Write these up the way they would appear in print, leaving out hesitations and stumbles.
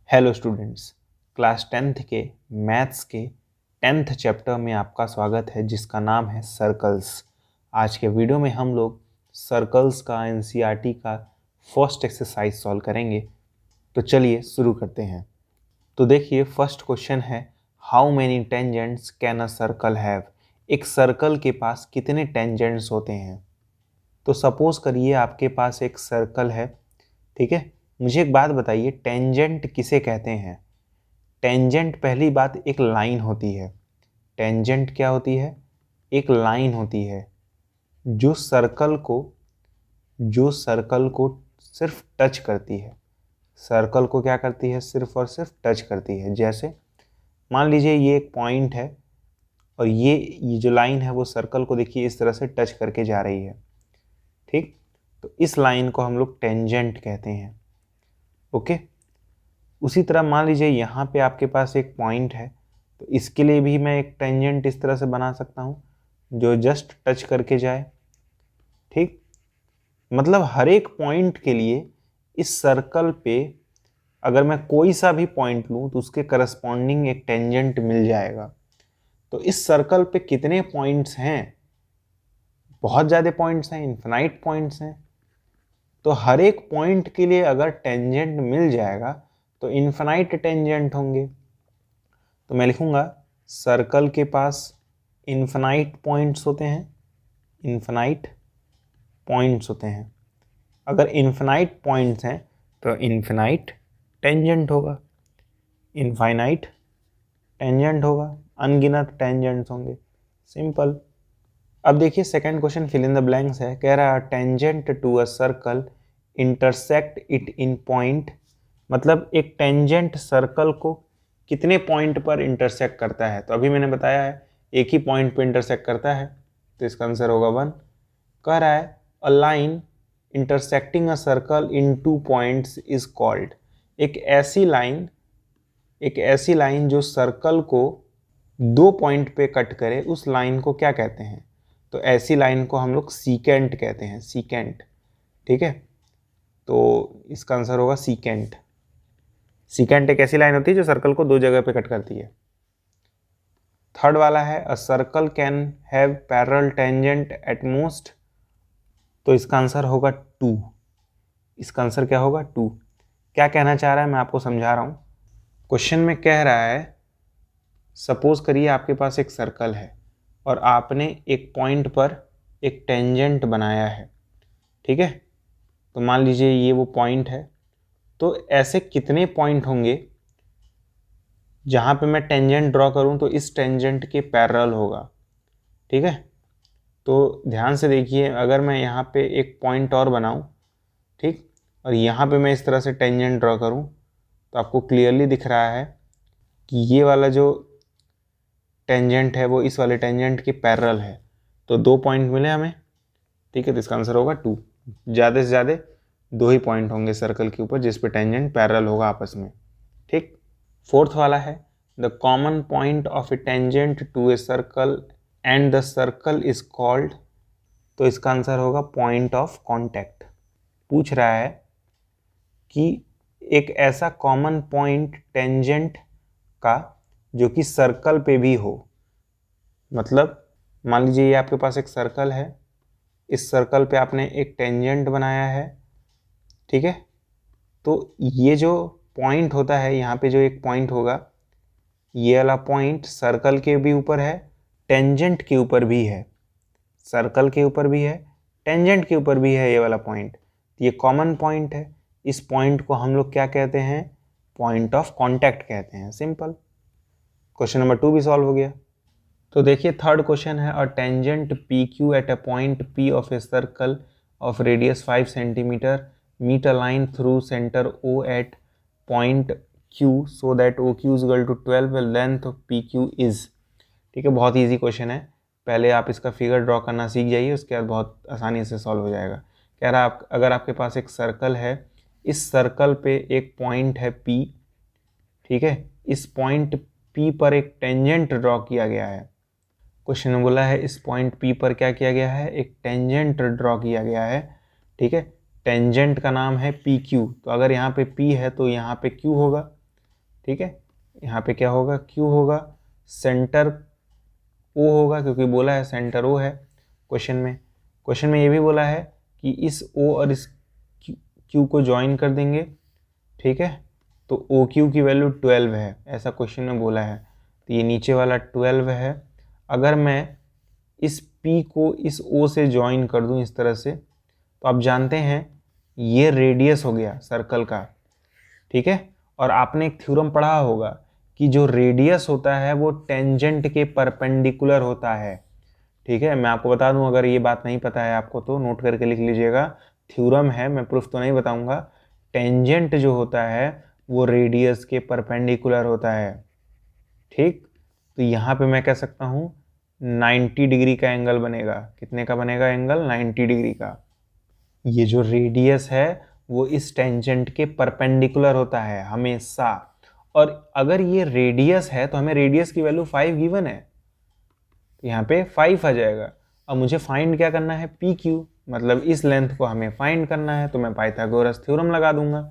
Hello students, class 10th के maths के 10th chapter में आपका स्वागत है जिसका नाम है सर्कल्स। आज के वीडियो में हम लोग सर्कल्स का एनसीईआरटी का फर्स्ट एक्सरसाइज सॉल्व करेंगे। तो चलिए शुरू करते हैं। तो देखिए फर्स्ट क्वेश्चन है, how many tangents can a circle have. एक सर्कल के पास कितने टेंजेंट्स होते हैं। तो सपोज करिए आपके पास एक सर्कल है, ठीक है। मुझे एक बात बताइए, टेंजेंट किसे कहते हैं। टेंजेंट पहली बात एक लाइन होती है। टेंजेंट क्या होती है? एक लाइन होती है जो सर्कल को सिर्फ टच करती है। सर्कल को क्या करती है? सिर्फ और सिर्फ टच करती है। जैसे मान लीजिए ये एक पॉइंट है और ये जो लाइन है वो सर्कल को देखिए इस तरह से टच करके जा रही है, ठीक। तो इस लाइन को हम लोग टेंजेंट कहते हैं, ओके। उसी तरह मान लीजिए यहाँ पे आपके पास एक पॉइंट है, तो इसके लिए भी मैं एक टेंजेंट इस तरह से बना सकता हूँ जो जस्ट टच करके जाए, ठीक। मतलब हर एक पॉइंट के लिए इस सर्कल पे अगर मैं कोई सा भी पॉइंट लूँ तो उसके करस्पॉन्डिंग एक टेंजेंट मिल जाएगा। तो इस सर्कल पे कितने पॉइंट्स हैं? बहुत ज़्यादा पॉइंट्स हैं, इन्फिनाइट पॉइंट्स हैं। तो हर एक पॉइंट के लिए अगर टेंजेंट मिल जाएगा तो इन्फिनाइट टेंजेंट होंगे। तो मैं लिखूंगा सर्कल के पास इन्फिनाइट पॉइंट्स होते हैं। इन्फिनाइट पॉइंट्स होते हैं। अगर इन्फिनाइट पॉइंट्स हैं तो इन्फिनाइट टेंजेंट होगा, इनफाइनाइट टेंजेंट होगा, अनगिनत टेंजेंट्स होंगे। सिंपल। अब देखिए second question fill in the blanks है। कह रहा है tangent to a circle intersect it in point. मतलब एक टेंजेंट सर्कल को कितने पॉइंट पर इंटरसेक्ट करता है। तो अभी मैंने बताया है एक ही पॉइंट पर इंटरसेक्ट करता है, तो इसका आंसर होगा 1। कह रहा है a line intersecting a circle in 2 points is called. एक ऐसी लाइन जो सर्कल को 2 पॉइंट पे कट करे, उस लाइन को क्या कहते हैं। तो ऐसी लाइन को हम लोग सीकेंट कहते हैं, सीकेंट, ठीक है। तो इसका आंसर होगा सीकेंट। सीकेंट एक ऐसी लाइन होती है जो सर्कल को 2 जगह पे कट करती है। थर्ड वाला है a circle can have parallel tangent at most. तो इसका आंसर होगा 2। इसका आंसर क्या होगा? 2। क्या कहना चाह रहा है मैं आपको समझा रहा हूँ। क्वेश्चन में कह रहा है सपोज करिए आपके पास एक सर्कल है और आपने एक पॉइंट पर एक टेंजेंट बनाया है, ठीक है। तो मान लीजिए ये वो पॉइंट है। तो ऐसे कितने पॉइंट होंगे जहाँ पे मैं टेंजेंट ड्रॉ करूँ तो इस टेंजेंट के पैरेलल होगा, ठीक है। तो ध्यान से देखिए, अगर मैं यहाँ पे एक पॉइंट और बनाऊँ, ठीक, और यहाँ पे मैं इस तरह से टेंजेंट ड्रॉ करूँ तो आपको क्लियरली दिख रहा है कि ये वाला जो टेंजेंट है वो इस वाले टेंजेंट के पैरेलल है। तो 2 पॉइंट मिले हमें, ठीक है। तो इसका आंसर होगा 2। ज़्यादा से ज़्यादा 2 ही पॉइंट होंगे सर्कल के ऊपर जिस पे टेंजेंट पैरेलल होगा आपस में, ठीक। फोर्थ वाला है the common point of a tangent to a circle and the circle is called. तो इसका आंसर होगा पॉइंट ऑफ कॉन्टैक्ट। पूछ रहा है कि एक ऐसा कॉमन पॉइंट टेंजेंट का जो कि सर्कल पे भी हो। मतलब मान लीजिए ये आपके पास एक सर्कल है, इस सर्कल पे आपने एक टेंजेंट बनाया है, ठीक है। तो ये जो पॉइंट होता है, यहाँ पे जो एक पॉइंट होगा, ये वाला पॉइंट सर्कल के भी ऊपर है, टेंजेंट के ऊपर भी है। सर्कल के ऊपर भी है, टेंजेंट के ऊपर भी है ये वाला पॉइंट। ये कॉमन पॉइंट है। इस पॉइंट को हम लोग क्या कहते हैं? पॉइंट ऑफ कॉन्टैक्ट कहते हैं। सिंपल। क्वेश्चन नंबर 2 भी सॉल्व हो गया। तो देखिए थर्ड क्वेश्चन है a tangent P Q at a point P of a circle of radius 5 centimetre meet a line through centre O at point Q so that O Q is equal to 12 length of P Q is. ठीक है, बहुत easy question है। पहले आप इसका figure draw करना सीख जाइए, उसके बाद बहुत आसानी से सॉल्व हो जाएगा। कह रहा है आप अगर आपके पास एक सर्कल है, इस सर्कल पे एक पॉइंट है P, ठीक है। इस पॉइंट P पर एक टेंजेंट ड्रॉ किया गया है। क्वेश्चन में बोला है इस पॉइंट P पर क्या किया गया है? एक टेंजेंट ड्रॉ किया गया है, ठीक है। टेंजेंट का नाम है PQ। तो अगर यहाँ पे P है तो यहाँ पे Q होगा। ठीक है। यहाँ पे क्या होगा, Q होगा, सेंटर O होगा क्योंकि बोला है सेंटर O है क्वेश्चन में ये भी बोला है कि इस O और इस Q को ज्वाइन कर देंगे, ठीक है। तो OQ की वैल्यू 12 है, ऐसा क्वेश्चन में बोला है। तो ये नीचे वाला 12 है। अगर मैं इस P को इस O से ज्वाइन कर दूं इस तरह से, तो आप जानते हैं ये रेडियस हो गया सर्कल का, ठीक है। और आपने एक थ्योरम पढ़ा होगा कि जो रेडियस होता है वो टेंजेंट के परपेंडिकुलर होता है, ठीक है। मैं आपको बता दूं, अगर ये बात नहीं पता है आपको तो नोट करके लिख लीजिएगा, थ्योरम है, मैं प्रूफ तो नहीं बताऊंगा। टेंजेंट जो होता है वो रेडियस के परपेंडिकुलर होता है, ठीक। तो यहाँ पे मैं कह सकता हूँ 90 डिग्री का एंगल बनेगा। कितने का बनेगा एंगल? 90 डिग्री का। ये जो रेडियस है वो इस टेंजेंट के परपेंडिकुलर होता है हमेशा। और अगर ये रेडियस है तो हमें रेडियस की वैल्यू 5 गिवन है, तो यहाँ पे 5 आ जाएगा। अब मुझे फाइंड क्या करना है? PQ, मतलब इस लेंथ को हमें फाइंड करना है। तो मैं पाइथागोरस थ्योरम लगा दूंगा।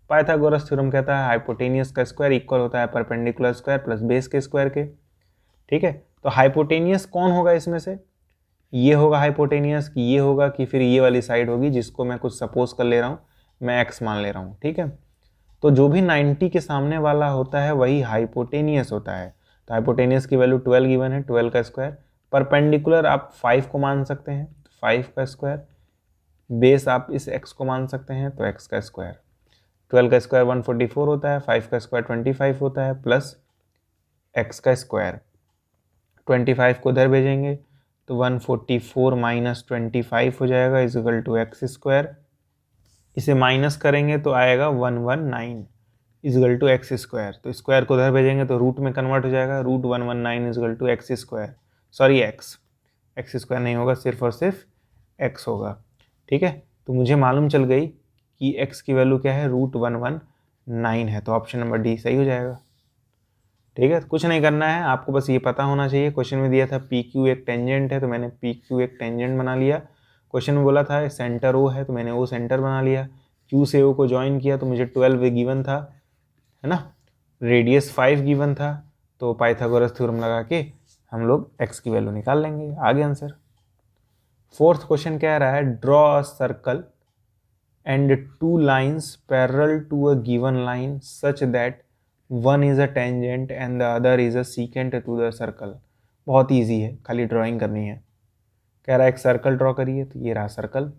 पाइथागोरस थ्योरम कहता है हाइपोटेनियस का स्क्वायर इक्वल होता है परपेंडिकुलर स्क्वायर प्लस बेस के स्क्वायर के, ठीक है। तो हाइपोटेनियस कौन होगा इसमें से? ये होगा हाइपोटेनियस, कि ये होगा कि फिर ये वाली साइड होगी जिसको मैं कुछ सपोज कर ले रहा हूँ, मैं x मान ले रहा हूँ, ठीक है। तो जो भी 90 के सामने वाला होता है वही हाइपोटेनियस होता है। तो हाइपोटेनियस की वैल्यू 12 गिवन है, 12 का स्क्वायर। परपेंडिकुलर आप 5 को मान सकते हैं, 5 का स्क्वायर। बेस आप इस x को मान सकते हैं, तो x का स्क्वायर। 12 का स्क्वायर 144 होता है, 5 का स्क्वायर 25 होता है, प्लस x का स्क्वायर। 25 को इधर भेजेंगे तो 144 माइनस 25 हो जाएगा इजिकल टू एक्स स्क्वायर। इसे माइनस करेंगे तो आएगा 119 इजिकल टू एक्स स्क्वायर। तो स्क्वायर को उधर भेजेंगे तो रूट में कन्वर्ट हो जाएगा, root 119 equal to X square, sorry X square नहीं होगा, सिर्फ और सिर्फ एक्स होगा, ठीक है। तो मुझे मालूम चल गई कि एक्स की वैल्यू क्या है, रूट 119 है। तो ऑप्शन नंबर डी सही हो जाएगा, ठीक है। कुछ नहीं करना है आपको, बस ये पता होना चाहिए। क्वेश्चन में दिया था PQ एक टेंजेंट है, तो मैंने PQ एक टेंजेंट बना लिया। क्वेश्चन में बोला था सेंटर O है, तो मैंने O सेंटर बना लिया। Q से O को ज्वाइन किया तो मुझे 12 गिवन था, है ना। रेडियस 5 गिवन था, तो पाइथागोरस थ्योरम लगा के हम लोग x की वैल्यू निकाल लेंगे। आगे आंसर। फोर्थ क्वेश्चन कह रहा है draw a circle and 2 lines parallel to a given line such that one is a tangent and the other is a secant to the circle. बहुत ईजी है, खाली ड्राइंग करनी है। कह रहा है एक सर्कल ड्रॉ करिए, तो ये रहा सर्कल।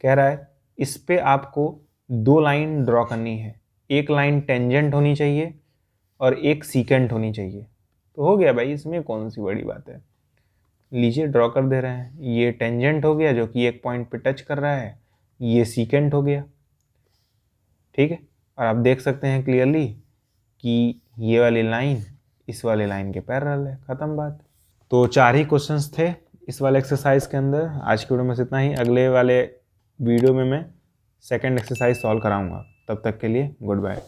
कह रहा है इस पे आपको 2 लाइन ड्रॉ करनी है, एक लाइन टेंजेंट होनी चाहिए और एक सीकेंट होनी चाहिए। तो हो गया भाई, इसमें कौन सी बड़ी बात है। लीजिए ड्रॉ कर दे रहे हैं। ये टेंजेंट हो गया जो कि एक पॉइंट पे टच कर रहा है, ये सीकेंट हो गया, ठीक है। और आप देख सकते हैं क्लियरली कि ये वाली लाइन इस वाले लाइन के पैरेलल है, खत्म बात। तो 4 ही क्वेश्चंस थे इस वाले एक्सरसाइज के अंदर। आज की वीडियो में इतना ही। अगले वाले वीडियो में मैं सेकंड एक्सरसाइज सॉल्व कराऊंगा। तब तक के लिए गुड बाय।